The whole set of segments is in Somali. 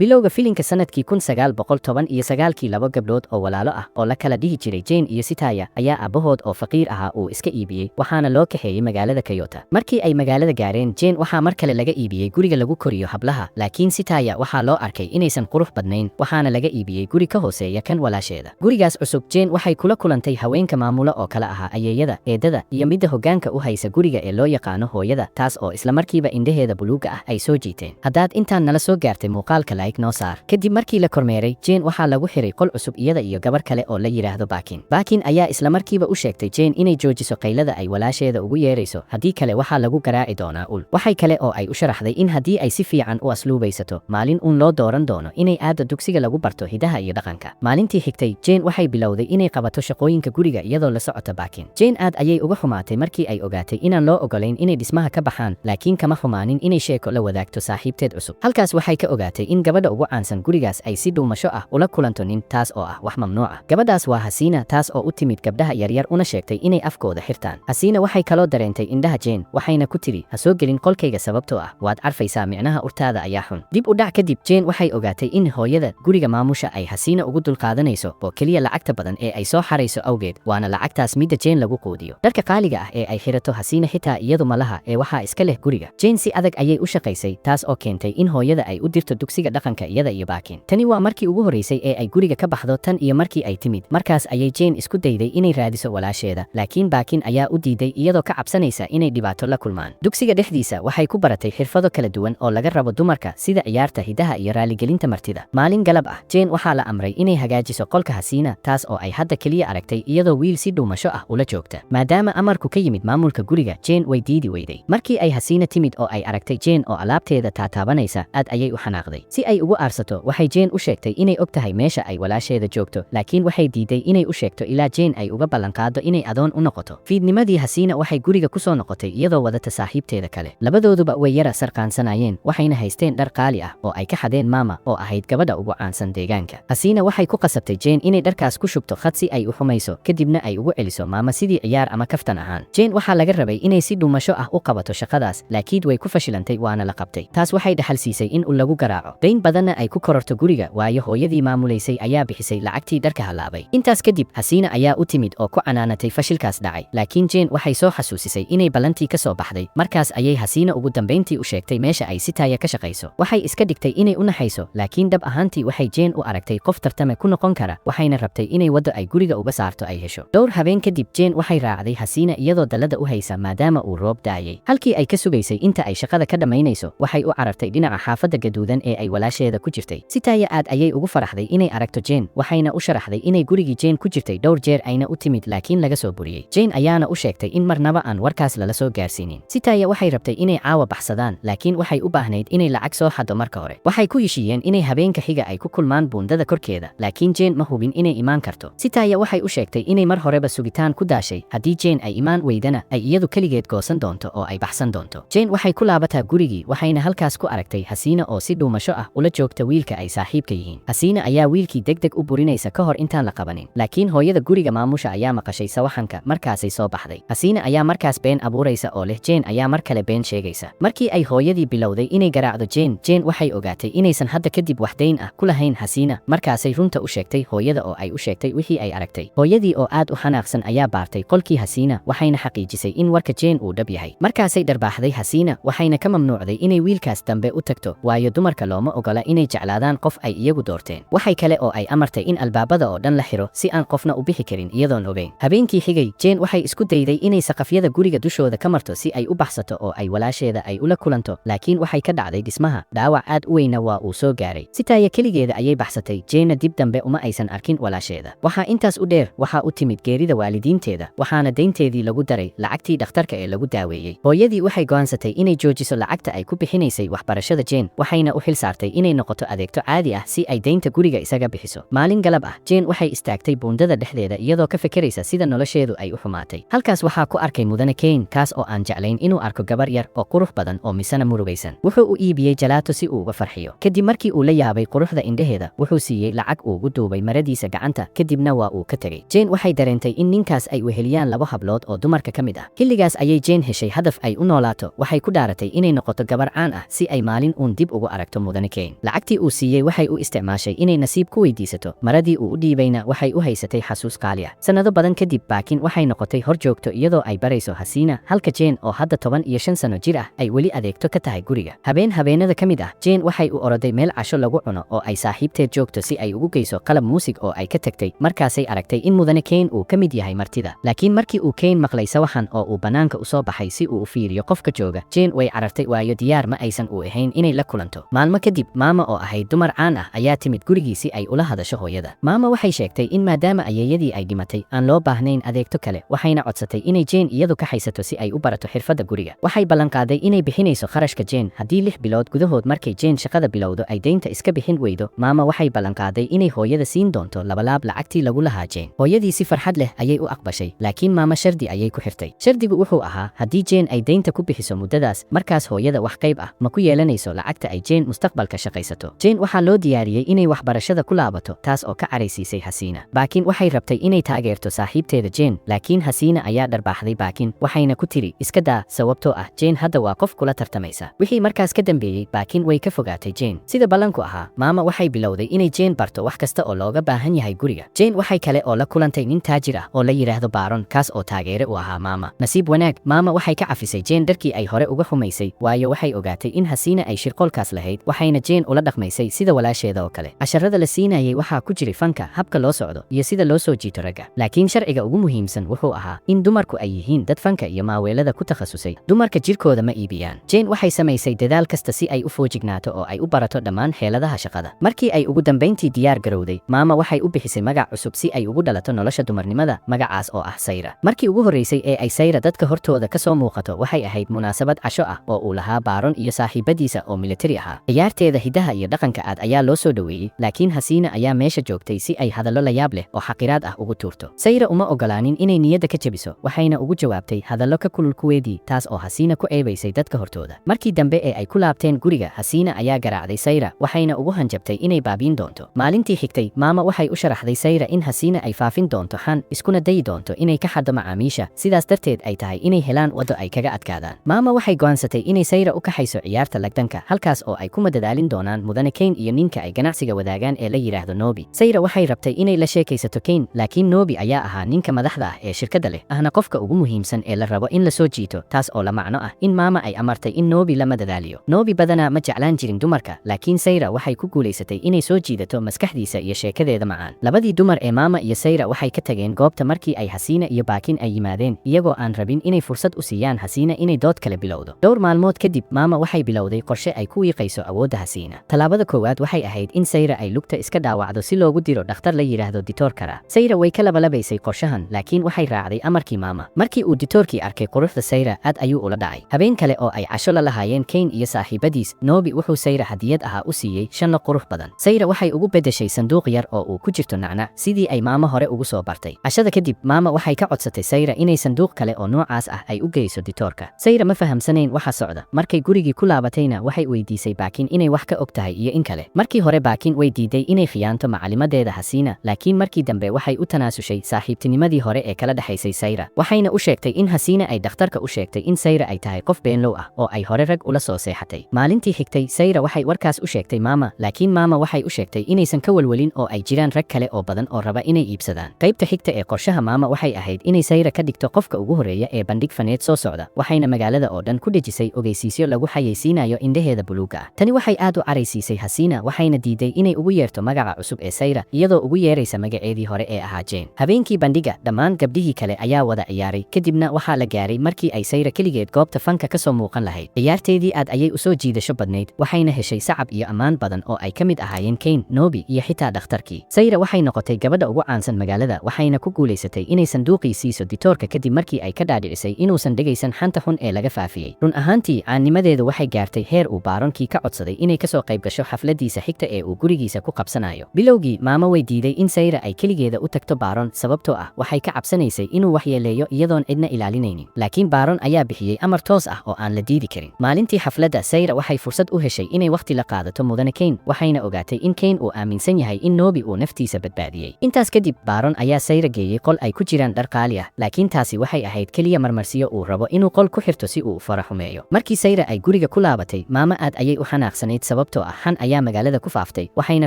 bilowga filinka sanadkii 1919 laba gabdhood oo walaalo ah oo la kala dhihi jiray Jane iyo Sitaya ayaa aabahood oo faqiir ahaa uu iska iibiyey waxaana loo kaxeeyey magaalada Kyoto. Markii ay magaalada gaareen, Jane waxaa mar kale laga iibiyey guriga lagu koriyo hablaha, laakiin Sitaya waxaa loo arkay inaysan qurux badnayn waxaana laga iibiyey guri ka hooseeya kan walaasheeda. Gurigaas cusub, Jane waxay kula kulantay haweenka maamula oo kala ahaa ayeeyada, eedada iyo midda hoggaanka u haysa guriga ee loo yaqaano hooyada, taas oo isla markiiba indhaheeda buluuga ah ay soo jiiteen. Haddaad intaan nala soo gaartay muuqaalka noo saar. Kadib markii la kormeeray, Jane waxaa lagu xiray qol cusub iyada iyo gabar kale oo la yiraahdo Bakin. Bakin ayaa isla markiiba u sheegtay Jane inay joojiso qaylada ay walaasheeda ugu yeerayso, haddii kale waxaa lagu garaaci doonaa ul. Waxay kale oo ay u sharaxday in haddii ay si fiican u asluubaysato, maalin uun loo dooran doono inay aado dugsiga lagu barto hidaha iyo dhaqanka. Maalintii xigtay, Jane waxay bilowday inay qabato shaqooyinka guriga iyadoo la socota Bakin. Jane aad ayay uga xumaatay markii ay ogaatay inaan loo ogolayn inay dhismaha ka baxaan, laakiin kama xumaanin inay sheeko la wadaagto saaxiibteed cusub. Halkaas waxay ka ogaatay in gabadha ugu caansan gurigaas ay si dhuumasho ah ula kulanto nin, taas oo ah wax mamnuuc ah. Gabadhaas waa Hasina, taas oo u timid gabdhaha yaryar una sheegtay inay afkooda xirtaan. Hasina waxay kaloo dareentay indhaha Jane, waxayna ku tiri, ha soo gelin qolkayga sababtoo ah waad carfaysaa, micnaha urtaada ayaa xun. Dib u dhac kadib, Jane waxay ogaatay in hooyada guriga maamusha ay Hasina ugu dulqaadanayso oo keliya lacagta badan ee ay soo xarayso awgeed, waana lacagtaas midda Jane lagu quudiyo. Dharka qaaliga ah ee ay xirato Hasina xitaa iyadu ma laha ee waxaa iska leh guriga. Jane si adag ayay u shaqaysay, taas oo keentay in hooyada ay u dirto dugsiga dhaqanka iyada iyo Bakin. Tani waa markii ugu horeysay ee ay guriga ka baxdo tan iyo markii ay timid. Markaas ayay Jane isku dayday inay raadiso walaasheeda, laakiin Bakin ayaa u diiday iyadoo ka cabsanaysa inay dhibaato la kulmaan. Dugsiga dhexdiisa waxay ku baratay xirfado kala duwan oo laga rabo dumarka sida ciyaarta hidaha iyo raaligelinta martida. Maalin galab ah, Jane waxaa la amray inay hagaajiso qolka Hasina, taas oo ay hadda keliya aragtay iyadoo wiil si dhuumasho ah ula joogta. Maadaama amarku ka yimid maamulka guriga, Jane way diidi weyday. Markii ay Hasina timid oo ay aragtay Jane oo alaabteeda taataabanaysa, aad ayay u xanaaqday. Si ay ugu aarsato, waxay Jane u sheegtay inay og tahay meesha ay walaasheeda joogto, laakiin waxay diiday inay u sheegto ilaa Jane ay uga ballanqaado inay adoon u noqoto. Fiidnimadii, Hasina waxay guriga ku soo noqotay iyadoo wadata saaxiibteeda kale. Labadooduba way yara sarqaansanaayeen, waxayna haysteen dhar qaali ah oo ay ka xadeen Mama oo ahayd gabadha ugu caansan deegaanka. Hasina waxay ku qasabtay Jane inay dharkaas ku shubto khad si ay u xumayso, kadibna ay ugu celiso Mama sidii ciyaar ama kaftan ahaan. Jane waxaa laga rabay inay si dhuumasho ah u qabato shaqadaas, laakiin way ku fashilantay waana la qabtay. Taas waxay dhaxal siisay in uu lagu garaaco, dayn badanna ay ku kororto guriga, waayo hooyadii maamulaysay ayaa bixisay lacagtii dharka halaabay. Intaas kadib, Hasina ayaa u timid oo ku canaanatay fashilkaas dhacay, laakiin Jane waxay soo xasuusisay inay ballantii ka soo baxday. Markaas ayay Hasina ugu dambeyntii u sheegtay meesha ay Sitaya ka shaqayso. Waxay iska dhigtay inay u naxayso, laakiin dhab ahaantii waxay Jane u aragtay qof tartame ku noqon kara, waxayna rabtay inay waddo ay guriga uga saarto ay hesho. Dhowr habeen kadib, Jane waxay raacday Hasina iyadoo dallada u haysa maadaama uu roob daayay. Halkii ay ka sugaysay inta ay shaqada ka dhammaynayso, waxay u carartay dhinaca xaafadda gaduudan ee ay walaasheeda ku jirtay. Sitaya aad ayay ugu faraxday inay aragto Jane, waxayna u sharaxday inay gurigii Jane ku jirtay dhowr jeer ayna u timid laakiin laga soo buriyey. Jane ayaana u sheegtay in marnaba aan warkaas lala soo gaarsiinin. Sitaya waxay rabtay inay caawa baxsadaan, laakiin waxay u baahnayd inay lacag soo xaddo marka hore. Waxay ku heshiiyeen inay habeenka xiga ay ku kulmaan buundada korkeeda, laakiin Jane ma hubin inay imaan karto. Sitaya waxay u sheegtay inay mar horeba sugitaan ku daashay, haddii Jane ay imaan weydana ay iyadu keligeed goosan doonto oo ay baxsan doonto. Jane waxay ku laabataa gurigii, waxayna halkaas ku aragtay Hasina oo si dhuumasho ah ula joogta wiilka ay saaxiibka yihiin. Hasina ayaa wiilkii degdeg u burinaysa ka hor intaan la qabanin, laakiin hooyada guriga maamusha ayaa maqashay sawaxanka, markaasay soo baxday. Hasina ayaa markaas been abuuraysa oo leh Jane ayaa mar kale been sheegaysa. Markii ay hooyadii bilowday inay garaacdo Jane, Jane waxay ogaatay inaysan hadda kadib wax dayn ah ku lahayn Hasina, markaasay runta u sheegtay hooyada oo ay u sheegtay wixii ay aragtay. Hooyadii oo aad u xanaaqsan ayaa baartay qolkii Hasina, waxayna xaqiijisay in warka Jane uu dhab yahay. Markaasay dharbaaxday Hasina, waxayna ka mamnuucday inay wiilkaas dambe u tagto, waayo dumarka looma ogola inay jeclaadaan qof ay iyagu doorteen. Waxay kale oo ay amartay in albaabada oo dhan la xiro si aan qofna u bixi karin iyadoon ogeyn. Habeenkii xigay, Jane waxay isku dayday inay saqafyada guriga dushooda ka marto si ay u baxsato oo ay walaasheeda ay ula kulanto, laakiin waxay ka dhacday dhismaha, dhaawac aad u weyna waa uu soo gaaray. Sitaya keligeeda ayay baxsatay, Jane dib dambe uma aysan arkin walaasheeda. Waxaa intaas u dheer, waxaa u timid geerida waalidiinteeda, waxaana daynteedii lagu daray lacagtii dhakhtarka ee lagu daaweeyey. Hooyadii waxay go'aansatay inay joojiso lacagta ay ku bixinaysay waxbarashada Jane, waxayna u xil saartay inay noqoto adeegto caadi ah si ay daynta guriga isaga bixiso. Maalin galab ah, Jane waxay istaagtay buundada dhexdeeda iyadoo ka fekeraysa sida nolosheedu ay u xumaatay. Halkaas waxaa ku arkay mudane Kane, kaas oo aan jeclayn inuu arko gabar yar oo qurux badan oo misana murugaysan. Wuxuu u iibiyey jalaato si uu uga farxiyo. Kadib markii uu la yaabay quruxda indhaheeda, wuxuu siiyey lacag uu ugu duubay maradiisa gacanta, kadibna waa uu ka tegey. Jane waxay dareentay in ninkaas ay weheliyaan laba hablood oo dumarka ka mid ah. Xilligaas ayay Jane heshay hadaf ay u noolaato, waxay ku dhaaratay inay noqoto gabar caan ah si ay maalin uun dib ugu aragto mudane Kane. jane lacagtii uu siiyey waxay u isticmaashay inay nasiib ku weydiisato maradii uu u dhiibayna waxay u haysatay xasuus qaali ah sannado badan kadib baakin waxay noqotay hor joogto iyadoo ay barayso hasiina halka jane oo hadda 15 sano jir ah ay weli adeegto ka tahay guriga habeenada ka mid ah jane waxay u oroday meel casho lagu cuno oo ay saaxiibteed joogto si ay ugu geyso qalab muusig oo ay ka tagtay markaasay aragtay in mudane kane uu ka mid yahay martida laakiin markii uu kane maqlay sawaxan oo uu banaanka u soo baxay si uu u fiiriyo qofka jooga jane way carartay waayo diyaar ma aysan u ahayn inay la kulanto maalmo kadib maama oo ahayd dumar caan ah ayaa timid gurigii si ay ula hadasho hooyada maama waxay sheegtay in maadaama ayeeyadii ay dhimatay aan loo baahnayn adeegto kale waxayna codsatay inay jane iyadu ka haysato si ay u barato xirfadda guriga waxay ballanqaaday inay bixinayso kharashka jane haddii 6 bilood gudahood markay jane shaqada bilowdo ay deynta iska bixin weydo maama waxay ballanqaaday inay hooyada siin doonto labalaab lacagtii lagu lahaa jane hooyadii si farxad leh ayay u aqbashay laakiin maama shardi ayay ku xirtay shardigu wuxuu ahaa haddii jane ay deynta ku bixiso muddadaas markaas hooyada wax qayb ah ma ku yeelanayso lacagta ay jane mustaqbalka shaqaysato jane waxaa loo diyaariyey inay waxbarashada ku laabato taas oo ka caraysiisay hasiina baakin waxay rabtay inay taageerto saaxiibteeda jane laakiin hasiina ayaa dharbaaxday baakin waxayna ku tiri iska daa sababtoo ah jane hadda waa qof kula tartamaysa wixii markaas ka dambeeyey baakin way ka fogaatay jane sida ballanku ahaa maama waxay bilowday inay jane barto wax kasta oo looga baahan yahay guriga jane waxay kale oo la kulantay nin taajir ah oo la yidhaahdo baaron kaas oo taageere u ahaa maama nasiib wanaag maama waxay ka cafisay jane dharkii ay hore uga xumaysay waayo waxay ogaatay in hasiina ay shirqoolkaas lahayd waxayna jane ula dhaqmaysay sida walaasheeda oo kale casharada la siinayay waxaa ku jiray fanka habka loo socdo iyo sida loo soo jiito ragga laakiin sharciga ugu muhiimsan wuxuu ahaa in dumarku ay yihiin dad fanka iyo maaweelada ku takhasusay dumarka jirkooda ma iibiyaan jane waxay samaysay dadaal kasta si ay u foojignaato oo ay u barato dhammaan xeeladaha shaqada markii ay ugu dambayntii diyaar garowday maama waxay u bixisay magac cusub si ay ugu dhalato nolosha dumarnimada magacaas oo ah sayra markii ugu horreysay ee ay sayra dadka hortooda ka soo muuqato waxay ahayd munaasabad casho ah oo uu lahaa baaron iyo saaxiibadiisa oo militari ahaa ciyaarteeda hidaha iyo dhaqanka aad ayaa loo soo dhoweeyey laakiin hasiina ayaa meesha joogtay si ay hadallo la yaab leh oo xaqiraad ah ugu tuurto sayra uma ogolaanin inay niyadda ka jebiso waxayna ugu jawaabtay hadallo ka kulul kuweedii taas oo hasiina ku eebaysay dadka hortooda markii dambe ee ay ku laabteen guriga hasiina ayaa garaacday sayra waxayna ugu hanjabtay inay baabiin doonto maalintii xigtay maama waxay u sharaxday sayra in hasiina ay faafin doonto xan iskuna dayi doonto inay ka xaddo macaamiisha sidaas darteed ay tahay inay helaan waddo ay kaga adkaadaan maama waxay go'aansatay inay sayra u kaxayso ciyaarta lagdanka halkaas oo ay ku madadaalin doonaan mudane kane iyo ninka ay ganacsiga wadaagaan ee la yidhaahdo noobi sayra waxay rabtay inay la sheekaysato kane laakiin noobi ayaa ahaa ninka madaxda ah ee shirkadda leh ahna qofka ugu muhiimsan ee la rabo in la soo jiito taas oo la macno ah in maama ay amartay in noobi la madadaaliyo noobi badanaa ma jeclaan jirin dumarka laakiin sayra waxay ku guulaysatay inay soo jiidato maskaxdiisa iyo sheekadeeda macaan labadii dumar ee maama iyo sayra waxay ka tageen goobta markii ay hasiina iyo baakin ay yimaadeen iyagoo aan rabin inay fursad u siiyaan hasiina inay dood kale bilowdo dhowr maalmood kadib maama waxay bilowday qorshe ay ku wiiqayso awoodda hasiina tallaabada koowaad waxay ahayd in sayra ay lugta iska dhaawacdo si loogu diro dhakhtar la yidhaahdo ditoor kara sayra way ka labalabaysay qorshahan laakiin waxay raacday amarkii maama markii uu ditoorkii arkay quruxda sayra aad ayuu ula dhacay habeen kale oo ay casho la lahaayeen kane iyo saaxiibadiis noobi wuxuu sayra hadiyad ahaa u siiyey shanlo qurux badan sayra waxay ugu beddeshay sanduuq yar oo uu ku jirto nacnac sidii ay maama hore ugu soo bartay cashada kadib maama waxay ka codsatay sayra inay sanduuq kale oo noocaas ah ay u geyso ditoorka sayra ma fahamsanayn waxa socda markay gurigii ku laabatayna waxay weydiisay baakin inay wax ka og tahay iyo in kale markii hore baakin way diiday inay khiyaanto macalimadeeda hasiina laakiin markii dambe waxay u tanaasushay saaxiibtinimadii hore ee kala dhexaysay sayra waxayna u sheegtay in hasiina ay dhakhtarka u sheegtay in sayra ay tahay qof beenlow ah oo ay hore rag ula soo seexatay maalintii xigtay sayra waxay warkaas u sheegtay maama laakiin maama waxay u sheegtay inaysan ka walwalin oo ay jiraan rag kale oo badan oo raba inay iibsadaan qaybta xigta ee qorshaha maama waxay ahayd inay sayra ka dhigto qofka ugu horreeya ee bandhig faneed soo socda waxayna magaalada oo dhan ku dhejisay ogeysiisyo lagu xayeysiinayo indhaheeda buluuga ah tani waxay aad u caraysiisay hasiina waxayna diiday inay ugu yeerto magaca cusub ee sayra iyadoo ugu yeeraysa magaceedii hore ee ahaa jane habeenkii bandhiga dhammaan gabdhihii kale ayaa wada ciyaaray kadibna waxaa la gaaray markii ay sayra keligeed goobta fanka ka soo muuqan lahayd ciyaarteedii aad ayay u soo jiidasho badnayd waxayna heshay sacab iyo ammaan badan oo ay ka mid ahaayeen kane noobi iyo xitaa dhakhtarkii sayra waxay noqotay gabadha ugu caansan magaalada waxayna ku guulaysatay inay sanduuqii siiso ditoorka kadib markii ay ka dhaadhicisay inuusan dhegaysan xanta xun ee laga faafiyey run ahaantii caannimadeedu waxay gaartay heer uu baaronkii ka codsaday inay kasoo qayb gasho xafladiisa xigta ee uu gurigiisa ku qabsanayo bilowgii maama way diiday in sayra ay keligeeda u tagto baaron sababtoo ah waxay ka cabsanaysay inuu waxyeeleeyo iyadoon cidna ilaalinaynin laakiin baaron ayaa bixiyey amar toos ah oo aan la diidi karin maalintii xafladda sayra waxay fursad u heshay inay wakhti la qaadato mudane kane waxayna ogaatay in kane uu aaminsan yahay in noobi uu naftiisa badbaadiyey intaas kadib baaron ayaa sayra geeyey qol ay ku jiraan dhar qaali ah laakiin taasi waxay ahayd keliya marmarsiyo uu rabo inuu qol ku xirto si uu u fara xumeeyo markii sayra ay guriga ku laabatay maama aad ayay u xanaaqsanayd sababtoo ah xan ayaa magaalada ku faaftay waxayna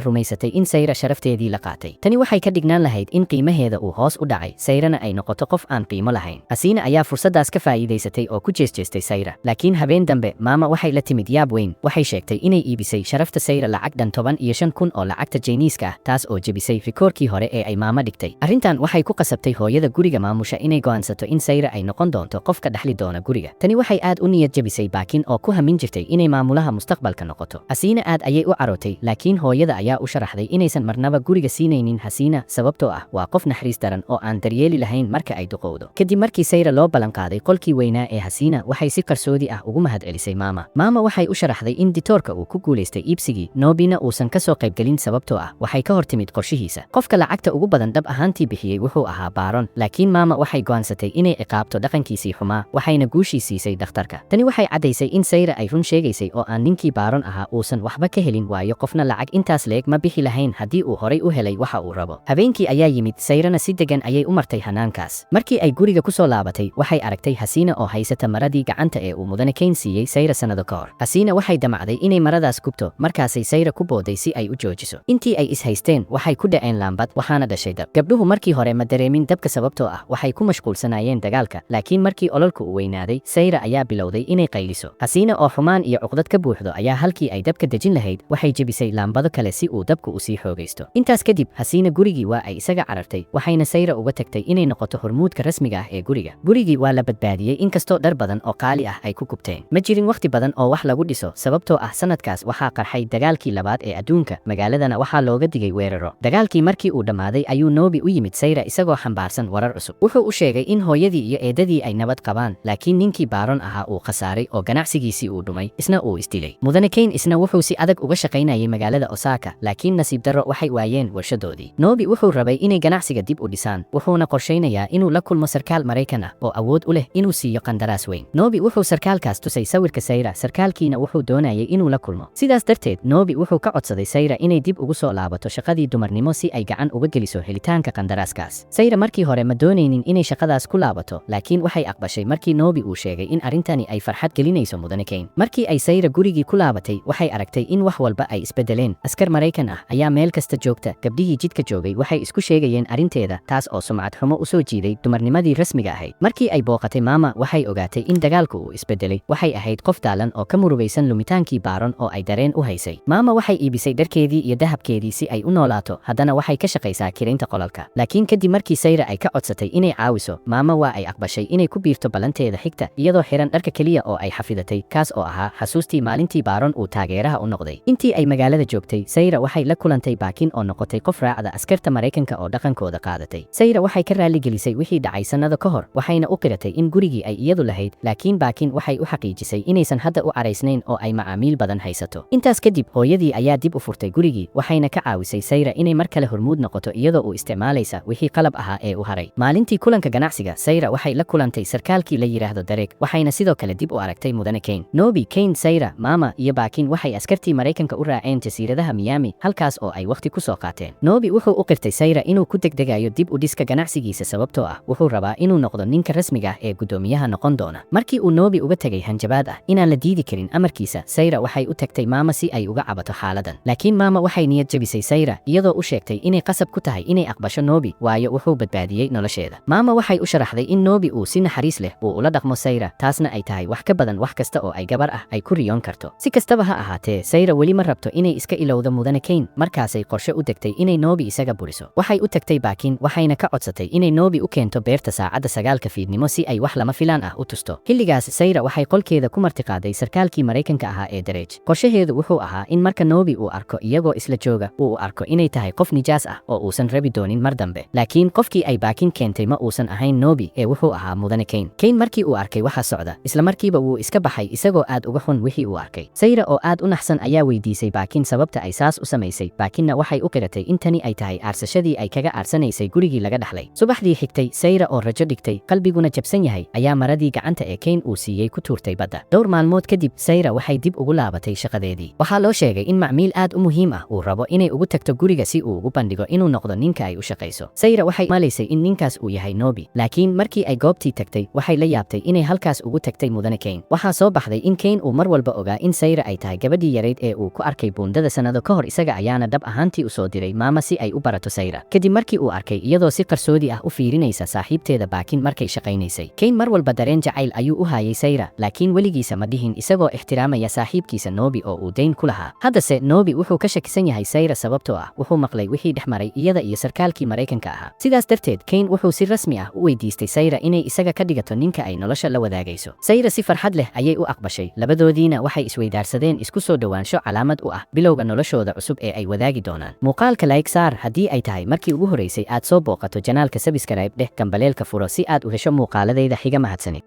rumaysatay in sayra sharafteedii la qaatay. Tani waxay ka dhignaan lahayd in qiimaheeda uu hoos u dhacay, sayrana ay noqoto qof aan qiimo lahayn. Hasiina ayaa fursaddaas ka faa'iidaysatay oo ku jeesjeestay sayra. Laakiin habeen dambe maama waxay la timid yaab weyn. Waxay sheegtay inay iibisay sharafta sayra lacag dhan 15,000 oo lacagta Jayniiska ah, taas oo jebisay rikoorkii hore ee ay maama dhigtay. Arrintan waxay ku qasabtay hooyada guriga maamusha inay go'aansato in sayra ay noqon doonto qofka dhaxli doona guriga. Tani waxay aad u niyad jebisay Baakin oo ku hamin jirtay inay maamulaha mustaqbalka noqoto. Hasiina aad ayay u carootay, laakiin hooyada ayaa u sharaxday inaysan marnaba guriga siinaynin Hasiina sababtoo ah waa qof naxariis daran oo aan daryeeli lahayn marka ay duqowdo. Kadib markii sayra loo ballan qaaday qolkii weynaa ee Hasiina, waxay si qarsoodi ah ugu mahadcelisay maama. Maama waxay u sharaxday in ditoorka uu ku guulaystay iibsigii, Nobina uusan ka soo qaybgelin sababtoo ah waxay ka hor timid qorshihiisa. Qofka lacagta ugu badan dhab ahaantii bixiyey wuxuu ahaa Baaron, laakiin maama waxay go'aansatay inay ciqaabto dhaqankiisii xumaa, waxayna guushii siisay dhakhtarka. Tani waxay caddaysay in sayra ay run sheegaysay oo aan ninkii Baaron ahaa uusan waxba ka helin, waayo qofna lacag intaas leeg ma bixi lahayn haddii uu horay u helay waxa uu rabo. Habeenkii ayaa yimid, sayrana si degan ayay u martay hanaankaas. Markii ay guriga ku soo laabatay, waxay aragtay Hasiina oo haysata maradii gacanta ee uu mudane Kane siiyey sayra sanado ka hor. Hasiina waxay damacday inay maradaas gubto, markaasay sayra ku booday si ay u joojiso. Intii ay is haysteen, waxay ku dhaceen laambad, waxaana dhashay dab. Gabdhuhu markii hore ma dareemin dabka sababtoo ah waxay ku mashquulsanaayeen dagaalka, laakiin markii ololku u weynaaday, sayra ayaa bilowday inay qayliso. Hasiina oo xumaan iyo cuqdad ka buuxdo ayaa halkii ay dabka dejin lahayd, waxay jebisay laambado kale si uu dabku u sii xoogaysto. Intaas kadib, Hasiina gurigii waa ay isaga carartay, waxayna sayra uga tagtay inay noqoto hormuudka rasmiga ah ee guriga. Gurigii waa la badbaadiyey inkastoo dhar badan oo qaali ah ay ku gubteen. Ma jirin waqti badan oo wax lagu dhiso sababtoo ah sanadkaas waxaa qarxay dagaalkii labaad ee adduunka, magaaladana waxaa looga digay weeraro. Dagaalkii markii uu dhammaaday ayuu Nobi u yimid sayra isagoo xambaarsan warar cusub. Wuxuu u sheegay in hooyadii iyo eedadii ay nabad qabaan, laakiin ninkii Baaron ahaa uu khasaaray oo ganacsigiisii uu dhumay, isna uu isdilay. Mudane Kane isna wuxuu si adag uga shaqaynayay magaalada Osaka, laakiin nasiib darro waxay waayeen warshadoodii. Nobi wuxuu rabay inay ganacsiga dib u dhisaan, wuxuuna qorshaynayaa inuu la kulmo sarkaal Maraykan ah oo awood u leh inuu siiyo qandaraas weyn. Nobi wuxuu sarkaalkaas tusay sawirka sayra, sarkaalkiina wuxuu doonayay inuu la kulmo. Sidaas darteed, Nobi wuxuu ka codsaday sayra inay dib ugu soo laabato shaqadii dumarnimo si ay gacan uga geliso helitaanka qandaraaskaas. Sayra markii hore ma doonaynin inay shaqadaas ku laabato, laakiin waxay aqbashay markii Nobi uu sheegay in arrintani ay farxad gelinayso mudane Kane. Markii ay sayra gurigii ku laabatay, waxay aragtay in wax walba ay isbedeleen. Askar Maraykan ah ayaa meel kasta joogta, gabdhihii jidka joogay waxay isku sheegayeen arrinteeda, taas oo sumcad xumo u soo jiiday dumarnimadii rasmiga ahayd. Markii ay booqatay maama, waxay ogaatay in dagaalku uu isbedelay. Waxay ahayd qof daalan oo ka murugaysan lumitaankii Baaron oo ay dareen u haysay. Maama waxay iibisay dharkeedii iyo dahabkeedii si ay u noolaato, haddana waxay ka shaqaysaa kiraynta qolalka. Laakiin kadib markii sayra ay ka codsatay inay caawiso, maama waa ay aqbashay inay ku biirto ballanteeda xigta, iyadoo xiran dharka keliya oo ay xafidatay, kaas oo ahaa xasuustii maalintii Baaron uu taageeraha u noqday. Intii ay magaalada joogtay, sayra waxay la kulantay Baakin oo noqotay qof raacda askarta Maraykanka oo dhaqankooda qaadatay. Sayra waxay ka raali gelisay wixii dhacay sanado ka hor, waxayna u qiratay in gurigii ay iyadu lahayd, laakiin Baakin waxay u xaqiijisay inaysan hadda u caraysnayn oo ay macaamiil badan haysato. Intaas kadib, hooyadii ayaa dib u furtay gurigii, waxayna ka caawisay sayra inay mar kale hormuud noqoto iyadoo u isticmaalaysa wixii qalab ahaa ee u haray. Maalintii kulanka ganacsiga, sayra waxay la kulantay sarkaalkii la yiraahdo Derek, waxayna sidoo kale dib u aragtay mudane Kane. Nobi, Kane, sayra, maama iyo Baakin waxay askartii Maraykanka u raaceen jasiiradaha Miami, halkaas oo ay waqti ku soo qaateen. Nobi wuxuu u qirtay sayra inuu ku degdegayo dib u dhiska ganacsigiisa sababtoo ah wuxuu rabaa inuu noqdo ninka rasmiga ah ee guddoomiyaha noqon doona. Markii uu Nobi uga tegay hanjabaad ah inaan la diidi karin amarkiisa, sayra waxay u tagtay maama si ay uga cabato xaaladan. Laakiin maama waxay niyad jabisay sayra, iyadoo u sheegtay inay qasab ku tahay inay aqbasho Nobi, waayo wuxuu badbaadiyey nolosheeda. Maama waxay u sharaxday in Nobi uu si naxariis leh uu ula dhaqmo sayra, taasna ay tahay wax ka badan wax kasta oo ay gabar ah ay ku riyoon karto. Si kastaba ha ahaatee, sayra weli ma rabto inay iska ilowdo mudane Kane, markaasay qorshe u degtay inay Nobi isaga buriso. Waxay u tagtay Baakin, waxayna ka codsatay inay Nobi u keento beerta saacadda 9 fiidnimo si ay wax lama filaan ah u tusto. Xilligaas sayra waxay qolkeeda ku martiqaaday sarkaalkii Maraykanka ahaa ee Derek. Qorshaheedu wuxuu ahaa in marka Nobi uu arko iyagoo isla jooga, uu arko inay tahay qof nijaas ah oo uusan rabi doonin mar dambe. Laakiin qofkii ay Baakin keentay ma uusan ahayn Nobi ee wuxuu ahaa mudane Kane. Kane markii uu arkay waxa socda, isla markiiba wuu iska baxay isagoo aad uga xun wixii uu arkay. Sayra oo aad u naxsan ayaa weydiisay Baakin sababta ay saas u samaysay. Baakinna waxay u qiratay in tani ay tahay aarsashadii ay kaga aarsanaysay gurigii laga dhaxlay. Subaxdii xigtay, sayra oo rajo dhigtay, qalbiguna jabsan yahay, ayaa maradii gacanta ee Kane uu siiyey ku tuurtay badda. Dhowr maalmood kadib, sayra waxay dib ugu laabatay shaqadeedii. Waxaa loo sheegay in macmiil aad u muhiim ah uu rabo inay ugu tagto guriga si uu ugu bandhigo inuu noqdo ninka ay u shaqayso. Sayra waxay malaysay in ninkaas uu yahay Nobi, laakiin markii ay goobtii tagtay, waxay la yaabtay inay halkaas ugu tagtay mudane Kane. Waxaa soo baxday in Kane uu mar walba ogaa in sayra ay tahay gabar gabadhii yarayd ee uu ku arkay buundada sanado ka hor isaga ayaana dhab ahaantii u soo diray maama si ay u barato Sayra kadib markii uu arkay iyadoo si qarsoodi ah u fiirinaysa saaxiibteeda baakin markay shaqaynaysay. Kane mar walba dareen jacayl ayuu u hayay Sayra laakiin weligiisa ma dhihin isagoo ixtiraamaya saaxiibkiisa Nobi oo uu dayn ku lahaa. Haddase Nobi wuxuu ka shakisan yahay Sayra sababtoo ah wuxuu maqlay wixii dhex maray iyada iyo sarkaalkii Mareykanka ahaa. Sidaas darteed Kane wuxuu si rasmi ah u weydiistay Sayra inay isaga ka dhigato ninka ay nolosha la wadaagayso. Sayra si farxad leh ayay u aqbashay, labadoodiina waxay isweydaarsadeen isku soo dhawaansho calaamad u ah bilowga noloshooda cusub ee ay wadaagi doonaan. Muuqaalka like saar haddii ay tahay markii ugu horeysay aad soo booqato janaalka, subscribe dheh, gambaleelka furo si aad u hesho muuqaaladayda xiga. Mahadsanid.